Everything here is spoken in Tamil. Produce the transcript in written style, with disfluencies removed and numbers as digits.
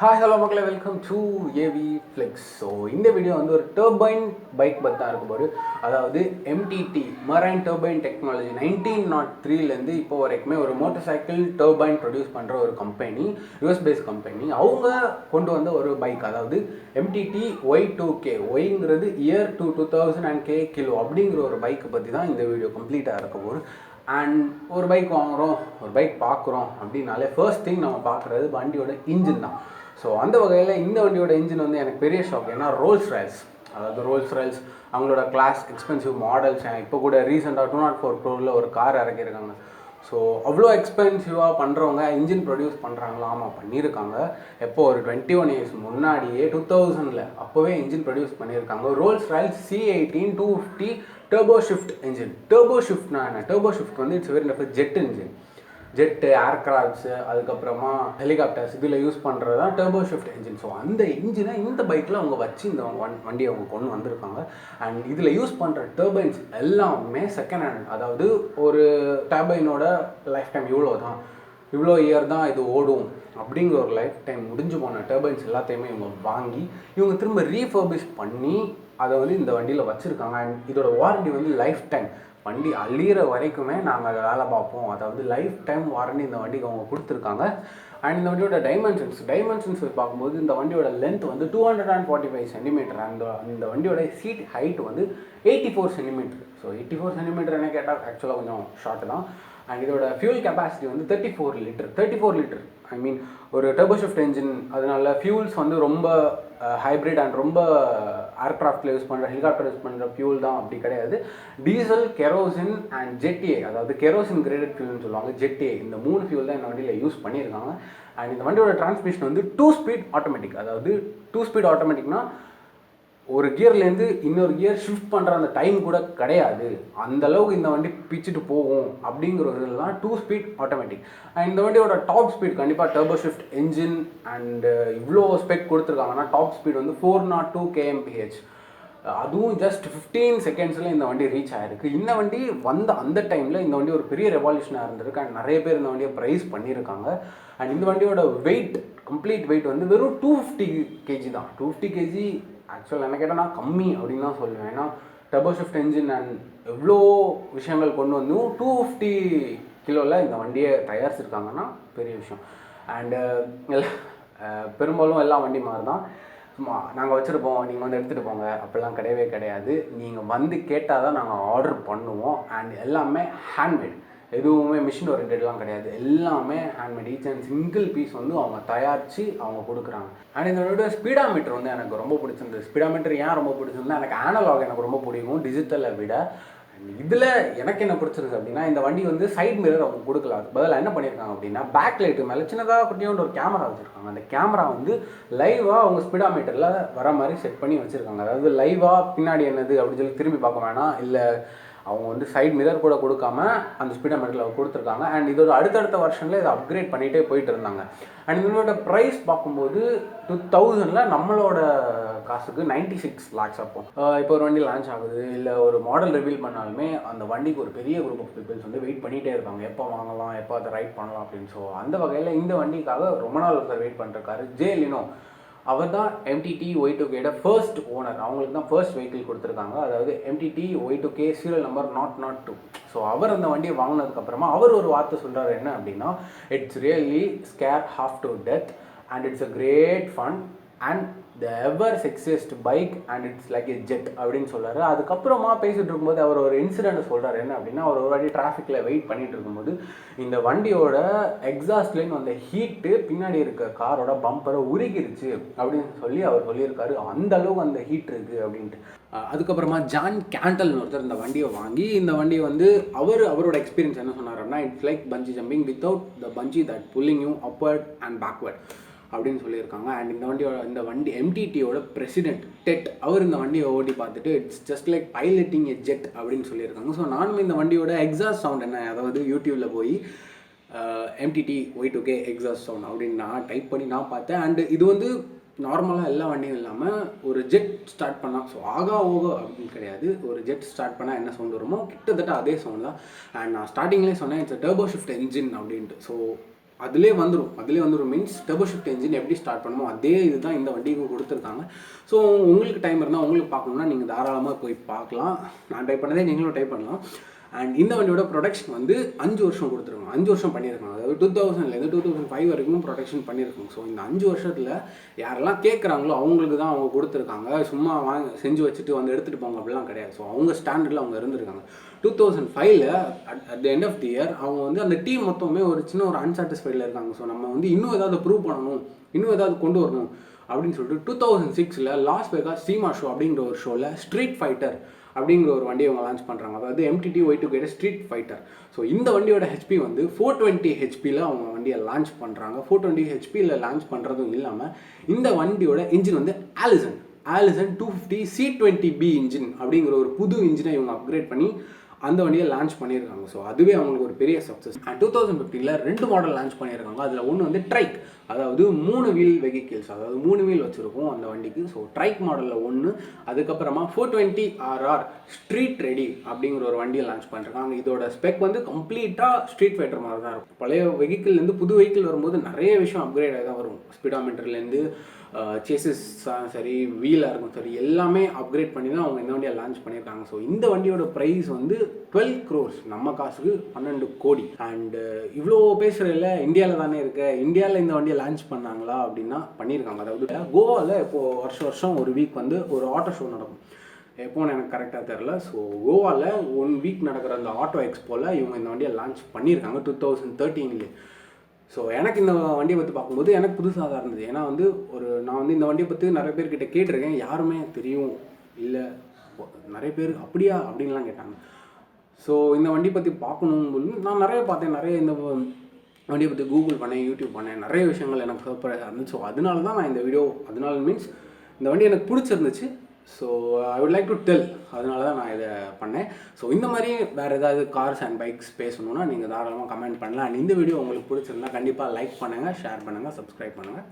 ஹாய் ஹலோ மக்களே, welcome to AV Flex. So இந்த வீடியோ வந்து ஒரு டர்பைன் பைக் பற்றி தான் இருக்க போது. அதாவது MTT மரைன் டர்பைன் டெக்னாலஜி 1903 இப்போ வரைக்குமே ஒரு மோட்டர் சைக்கிள் டர்பைன் ப்ரொடியூஸ் பண்ணுற ஒரு கம்பெனி, யூஎஸ் பேஸ் கம்பெனி. அவங்க கொண்டு வந்த ஒரு பைக், அதாவது MTT Y2K. ஒய்ங்கிறது இயர் 2000 and K கிலோ அப்படிங்கிற ஒரு பைக்கை பற்றி தான் இந்த வீடியோ கம்ப்ளீட்டாக இருக்க போது. அண்ட் ஒரு பைக் வாங்குகிறோம், ஒரு பைக் பார்க்குறோம் அப்படின்னாலே ஃபர்ஸ்ட் திங் நம்ம பார்க்குறது வண்டியோட இன்ஜின் தான். ஸோ அந்த வகையில் இந்த வண்டியோட இன்ஜின் வந்து எனக்கு பெரிய ஷாக். ஏன்னா ரோல்ஸ் ராய்ஸ், அதாவது ரோல்ஸ் ராய்ஸ் அவங்களோட கிளாஸ் எக்ஸ்பென்சிவ் மாடல்ஸ். இப்போ கூட ரீசெண்டாக 204 crore ஒரு கார் இறக்கியிருக்காங்க. ஸோ அவ்வளோ எக்ஸ்பென்சிவாக பண்ணுறவங்க இன்ஜின் ப்ரொடியூஸ் பண்ணுறாங்களா? ஆமாம், பண்ணியிருக்காங்க. எப்போ ஒரு 21 years முன்னாடியே 2000 அப்போவே இன்ஜின் ப்ரொடியூஸ் பண்ணியிருக்காங்க. Rolls Royce C18 250 turbo shaft engine. Turbo ஷிஃப்ட்னா என்ன? டர்போ ஷிஃப்ட் வந்து இட்ஸ் வெரி நெஃபர் ஜெட் இன்ஜின். ஜெட்டு, ஏர்க்ராஃப்ட்ஸு, அதுக்கப்புறமா ஹெலிகாப்டர்ஸ் இதில் யூஸ் பண்ணுறது தான் டர்போ ஷிஃப்ட் இன்ஜின். ஸோ அந்த இன்ஜினை இந்த பைக்கில் அவங்க வச்சு இந்த வண்டியை அவங்க கொண்டு வந்திருக்காங்க. அண்ட் இதில் யூஸ் பண்ணுற டர்பைன்ஸ் எல்லாமே செகண்ட் ஹேண்ட். அதாவது ஒரு டர்பைனோட லைஃப் டைம் இவ்வளோ தான், இவ்வளோ இயர் தான் இது ஓடும் அப்படிங்கிற ஒரு லைஃப் டைம் முடிஞ்சு போன டர்பைன்ஸ் எல்லாத்தையுமே இவங்க வாங்கி இவங்க திரும்ப ரீஃபர்பிஷ் பண்ணி அதை வந்து இந்த வண்டியில் வச்சுருக்காங்க. அண்ட் இதோட வாரண்டி வந்து லைஃப் டைம், வண்டி அழியிற வரைக்குமே நாங்கள் அதை வேலை பார்ப்போம். அதாவது லைஃப் டைம் வாரண்டி இந்த வண்டிக்கு அவங்க கொடுத்துருக்காங்க. அண்ட் இந்த வண்டியோட டைமென்ஷன்ஸ் பார்க்கும்போது இந்த வண்டியோட லென்த் வந்து 245 centimeter. அந்த வண்டியோட சீட் ஹைட் வந்து 84 centimeter. ஸோ 84 centimeter என்ன கேட்டால் ஆக்சுவலாக கொஞ்சம் ஷார்ட் தான். அண்ட் இதோட ஃபியூல் கெப்பாசிட்டி வந்து 34 லிட்டர். ஐ மீன் ஒரு டர்போ ஷிஃப்ட் என்ஜின், அதனால ஃபியூல்ஸ் வந்து ரொம்ப ஹைப்ரிட் அண்ட் ரொம்ப ஏர்க்ராஃப்டில் யூஸ் பண்ணுற, ஹெலிகாப்டர் யூஸ் பண்ணுற ஃபியூல் தான் அப்படி கிடையாது. டீசல், கெரோசின் அண்ட் ஜெட்ஏ, அதாவது கெரோசின் கிரேடட் ஃபியூல்னு சொல்லுவாங்க, ஜெட்ஏ, இந்த 3 ஃபியூல் தான் இந்த வண்டியில் யூஸ் பண்ணியிருக்காங்க. அண்ட் இந்த வண்டியோட டிரான்ஸ்மிஷன் வந்து 2 speed ஆட்டோமேட்டிக். அதாவது 2 speed ஆட்டோமேட்டிக்னா ஒரு கியர்லேருந்து இன்னொரு கியர் ஷிஃப்ட் பண்ணுற அந்த டைம் கூட கிடையாது. அந்தளவுக்கு இந்த வண்டி பிச்சுட்டு போகும் அப்படிங்கிற ஒரு இதெல்லாம் 2 speed ஆட்டோமேட்டிக். அண்ட் இந்த வண்டியோட டாப் ஸ்பீட் கண்டிப்பாக டர்போ ஷிஃப்ட் என்ஜின் அண்டு இவ்வளோ ஸ்பெக் கொடுத்துருக்காங்கன்னா டாப் ஸ்பீட் வந்து 402 kmph. அதுவும் ஜஸ்ட் 15 secondsல இந்த வண்டி ரீச் ஆகிருக்கு. இந்த வண்டி வந்த அந்த டைமில் இந்த வண்டி ஒரு பெரிய ரெவல்யூஷனாக இருந்திருக்கு. அண்ட் நிறைய பேர் இந்த வண்டியை ப்ரைஸ் பண்ணியிருக்காங்க. அண்ட் இந்த வண்டியோட வெயிட், கம்ப்ளீட் வெயிட் வந்து வெறும் 250 kg தான். 250 kg ஆக்சுவலாக என்ன கேட்டால் நான் கம்மி அப்படின்னு தான் சொல்லுவேன். ஏன்னா டர்போ ஷிஃப்ட் என்ஜின் அண்ட் எவ்வளோ விஷயங்கள் கொண்டு வந்தும் 250 கிலோவில் இந்த வண்டியை தயாரிச்சிருக்காங்கன்னா பெரிய விஷயம். அண்டு பெரும்பாலும் எல்லா வண்டி மாதிரி தான், சும்மா நாங்கள் வச்சுருப்போம், நீங்கள் வந்து எடுத்துகிட்டு போங்க அப்படிலாம் கிடையவே கிடையாது. நீங்கள் வந்து கேட்டால் தான் நாங்கள் ஆர்டர் பண்ணுவோம். அண்ட் எல்லாமே ஹேண்ட்மேட், எதுவுமே மிஷின் ஓரியன்டெட்லாம் கிடையாது. எல்லாமே handmade. Each and single piece வந்து அவங்க தயாரித்து அவங்க கொடுக்குறாங்க. அண்ட் இதோட ஸ்பீடாமீட்டர் வந்து எனக்கு ரொம்ப பிடிச்சிருந்தது. ஸ்பீடாமீட்டர் ஏன் ரொம்ப பிடிச்சிருந்தா, எனக்கு ஆனலாக் எனக்கு ரொம்ப பிடிக்கும் டிஜிட்டலை விட. இதில் எனக்கு என்ன பிடிச்சிருக்கு அப்படின்னா, இந்த வண்டி வந்து சைட் மிரர் அவங்க கொடுக்கல. அது பதிலாக என்ன பண்ணியிருக்காங்க அப்படின்னா, பேக் லைட்டு மேலே சின்னதாக குட்டியோண்டு ஒரு கேமரா வச்சுருக்காங்க. அந்த கேமரா வந்து லைவாக அவங்க ஸ்பீடாமீட்டரில் வர மாதிரி செட் பண்ணி வச்சுருக்காங்க. அதாவது லைவாக பின்னாடி என்னது அப்படின்னு சொல்லி திரும்பி பார்க்க வேணாம். இல்லை அவங்க வந்து சைட் மிரர் கூட கொடுக்காம அந்த ஸ்பீடாமீட்டரில் கொடுத்துருக்காங்க. அண்ட் இதோட அடுத்தடுத்த வருஷனில் இதை அப்கிரேட் பண்ணிகிட்டே போயிட்டு இருந்தாங்க. அண்ட் இதோட ப்ரைஸ் பார்க்கும்போது 2000 நம்மளோட காசுக்கு 96 lakhs. அப்போ இப்போ ஒரு வண்டி லான்ச் ஆகுது, இல்லை ஒரு மாடல் ரிவீல் பண்ணாலுமே அந்த வண்டிக்கு ஒரு பெரிய குரூப் ஆஃப் பீப்புள்ஸ் வந்து வெயிட் பண்ணிகிட்டே இருக்காங்க, எப்போ வாங்கலாம், எப்போ அதை ரைட் பண்ணலாம் அப்படின்னு. ஸோ அந்த வகையில் இந்த வண்டிக்காக ரொம்ப நாள் ஒருத்தர் வெயிட் பண்ணிருக்காரு, ஜே லினோ. அவர் தான் MTT Y2K ஃபர்ஸ்ட் ஓனர். அவங்களுக்கு தான் ஃபர்ஸ்ட் வெஹிக்கிள் கொடுத்துருக்காங்க. அதாவது MTT Y2K serial number 002. So அவர் அந்த வண்டியை வாங்கினதுக்கப்புறமா அவர் ஒரு வார்த்தை சொல்கிறார், என்ன அப்படின்னா, it's really scare half to death and it's a great fun and the ever sexiest bike and it's like a jet அப்படின்னு சொல்கிறாரு. அதுக்கப்புறமா பேசிகிட்டு இருக்கும்போது அவர் ஒரு இன்சிடென்ட் சொல்கிறார். என்ன அப்படின்னா, அவர் ஒரு வாட்டி டிராஃபிக்கில் வெயிட் பண்ணிகிட்டு இருக்கும்போது இந்த வண்டியோட எக்ஸாஸ்ட்லேன்னு வந்த ஹீட்டு பின்னாடி இருக்க காரோட பம்பரை உருகிருச்சு அப்படின்னு சொல்லி அவர் சொல்லியிருக்காரு. அந்த அளவுக்கு அந்த ஹீட் இருக்குது அப்படின்ட்டு. அதுக்கப்புறமா ஜான் கேண்டல்னு ஒருத்தர் இந்த வண்டியை வாங்கி இந்த வண்டியை வந்து அவரோட எக்ஸ்பீரியன்ஸ் என்ன சொன்னார்னா, it's like bungee jumping without the bungee that pulling you upward and backward அப்படின்னு சொல்லியிருக்காங்க. அண்ட் இந்த வண்டி MTTயோட பிரசிடென்ட் டெட் அவர் இந்த வண்டியை ஓட்டி பார்த்துட்டு it's just like piloting a jet அப்படின்னு சொல்லியிருக்காங்க. ஸோ நானும் இந்த வண்டியோட எக்ஸாஸ்ட் சவுண்ட் என்ன, அதாவது யூடியூப்பில் போய் MTT Y2K எக்ஸாஸ்ட் சவுண்ட் அப்படின்னு நான் டைப் பண்ணி நான் பார்த்தேன். அண்டு இது வந்து நார்மலாக எல்லா வண்டியும் இல்லாமல் ஒரு ஜெட் ஸ்டார்ட் பண்ணால், ஸோ ஆகா ஓகோ அப்படின்னு கிடையாது, ஒரு ஜெட் ஸ்டார்ட் பண்ணால் என்ன சவுண்ட் வருமோ கிட்டத்தட்ட அதே சவுண்ட் தான். அண்ட் நான் ஸ்டார்டிங்லேயே சொன்னேன் இட்ஸ் டர்போ ஷிஃப்ட் என்ஜின் அப்படின்ட்டு. ஸோ அதிலே வந்துடும் மீன்ஸ் டர்போ ஷிஃப்ட் என்ஜின் எப்படி ஸ்டார்ட் பண்ணுமோ அதே இதுதான் இந்த வண்டிக்கு கொடுத்துருக்காங்க. ஸோ உங்களுக்கு டைம் இருந்தால் உங்களுக்கு பார்க்கணுன்னா நீங்கள் தாராளமாக போய் பார்க்கலாம். நான் டைப் பண்ணதே நீங்களும் டைப் பண்ணலாம். அண்ட் இந்த வண்டியோட ப்ரொடக்ஷன் வந்து 5 வருஷம் கொடுத்துருக்காங்க, 5 வருஷம் பண்ணியிருக்காங்க. அதாவது 2000லேருந்து 2005 வரைக்கும் ப்ரொடக்ஷன் பண்ணியிருக்காங்க. ஸோ இந்த 5 வருஷத்தில் யாரெல்லாம் கேட்குறாங்களோ அவங்களுக்கு தான் அவங்க கொடுத்துருக்காங்க. சும்மா செஞ்சு வச்சுட்டு வந்து எடுத்துகிட்டு போங்க அப்படிலாம் கிடையாது. ஸோ அவங்க ஸ்டாண்டர்டில் அவங்க இருந்திருக்காங்க. 2005ல் at the end of the year அவங்க வந்து அந்த டீம் மொத்தமே ஒரு சின்ன ஒரு அன்சாட்டிஸ்ஃபைடில் இருக்காங்க. ஸோ நம்ம வந்து இன்னும் ஏதாவது ப்ரூவ் பண்ணணும், இன்னும் ஏதாவது கொண்டு வரணும் அப்படின்னு சொல்லிட்டு 2006ல் லாஸ் வேகாஸ் சீமா ஷோ அப்படிங்கிற ஒரு ஷோவில் ஸ்ட்ரீட் ஃபைட்டர் அப்படிங்கிற ஒரு வண்டியை அவங்க லான்ச் பண்ணுறாங்க. அதாவது MTT Y2K street fighter. So இந்த வண்டியோட ஹெச்பி வந்து 420 ஹெச்பியில் அவங்க வண்டியை லான்ச் பண்ணுறாங்க. 420 ஹெச்பியில் லான்ச் பண்ணுறதும் இல்லாமல் இந்த வண்டியோட இன்ஜின் வந்து ஆலிசன் 250 C20B இன்ஜின் அப்படிங்கிற ஒரு புது இன்ஜினை இவங்க அப்கிரேட் பண்ணி அந்த வண்டியை லான்ச் பண்ணியிருக்காங்க. ஸோ அதுவே அவங்களுக்கு ஒரு பெரிய சக்ஸஸ். அண்ட் 2015ல் 2 மாடல் லான்ச் பண்ணியிருக்காங்க. அதில் ஒன்று வந்து ட்ரைக், அதாவது 3 வீல் வெஹிக்கிள்ஸ், அதாவது 3 வீல் வச்சுருக்கோம் அந்த வண்டிக்கு. ஸோ ட்ரைக் மாடலில் ஒன்று, அதுக்கப்புறமா 420RR ஸ்ட்ரீட் ரெடி அப்படிங்கிற ஒரு வண்டியை லான்ச் பண்ணிருக்காங்க. இதோட ஸ்பெக் வந்து கம்ப்ளீட்டாக ஸ்ட்ரீட் ஃபைட்டர் மாதிரி தான் இருக்கும். பழைய வெஹிக்கிள்லேருந்து புது வெஹிக்கிள் வரும்போது நிறைய விஷயம் அப்கிரேட் ஆகி தான் வரும். ஸ்பீடாமீட்டர்லேருந்து சேசஸ் சரி, வீலாக இருக்கும் சரி, எல்லாமே அப்கிரேட் பண்ணி தான் அவங்க இந்த வண்டியை லான்ச் பண்ணியிருக்காங்க. ஸோ இந்த வண்டியோட ப்ரைஸ் வந்து 12 crores, நம்ம காசுக்கு 12 கோடி. அண்டு இவ்வளோ பேசுகிறதில்ல, இந்தியாவில் தானே இருக்கு, இந்தியாவில் இந்த வண்டியை லான்ச் பண்ணாங்களா அப்படின்னா பண்ணியிருக்காங்க. அதாவது கோவாவில் இப்போது வருஷம் ஒரு வீக் வந்து ஒரு ஆட்டோ ஷோ நடக்கும். எப்போன்னு எனக்கு கரெக்டாக தெரில. ஸோ கோவாவில் 1 வீக் நடக்கிற அந்த ஆட்டோ எக்ஸ்போவில் இவங்க இந்த வண்டியை லான்ச் பண்ணியிருக்காங்க 2013லே. ஸோ எனக்கு இந்த வண்டியை பற்றி பார்க்கும்போது எனக்கு புதுசாக தான் இருந்தது. ஏன்னா வந்து நான் வந்து இந்த வண்டியை பற்றி நிறைய பேர்கிட்ட கேட்டிருக்கேன், யாருமே தெரியும் இல்லை, நிறைய பேர் அப்படியா அப்படின்லாம் கேட்டாங்க. ஸோ இந்த வண்டியை பற்றி பார்க்கணும்போது நான் நிறைய பார்த்தேன், நிறைய இந்த வண்டியை பற்றி கூகுள் பண்ணேன், யூடியூப் பண்ணேன், நிறைய விஷயங்கள் எனக்கு சர்ப்ரைஸாக இருந்துச்சு. ஸோ அதனால தான் நான் இந்த வீடியோ, அதனால மீன்ஸ் இந்த வண்டி எனக்கு பிடிச்சிருந்துச்சு. So I would like to tell, அதனால தான் நான் இதை பண்ணேன். ஸோ இந்த மாதிரி வேறு ஏதாவது கார்ஸ் அண்ட் பைக்ஸ் பேசணுன்னா நீங்கள் தாராளமாக கமெண்ட் பண்ணலாம். அண்ட் இந்த வீடியோ உங்களுக்கு பிடிச்சிருந்தா கண்டிப்பாக லைக் பண்ணுங்கள், ஷேர் பண்ணுங்கள், சப்ஸ்கிரைப் பண்ணுங்கள்.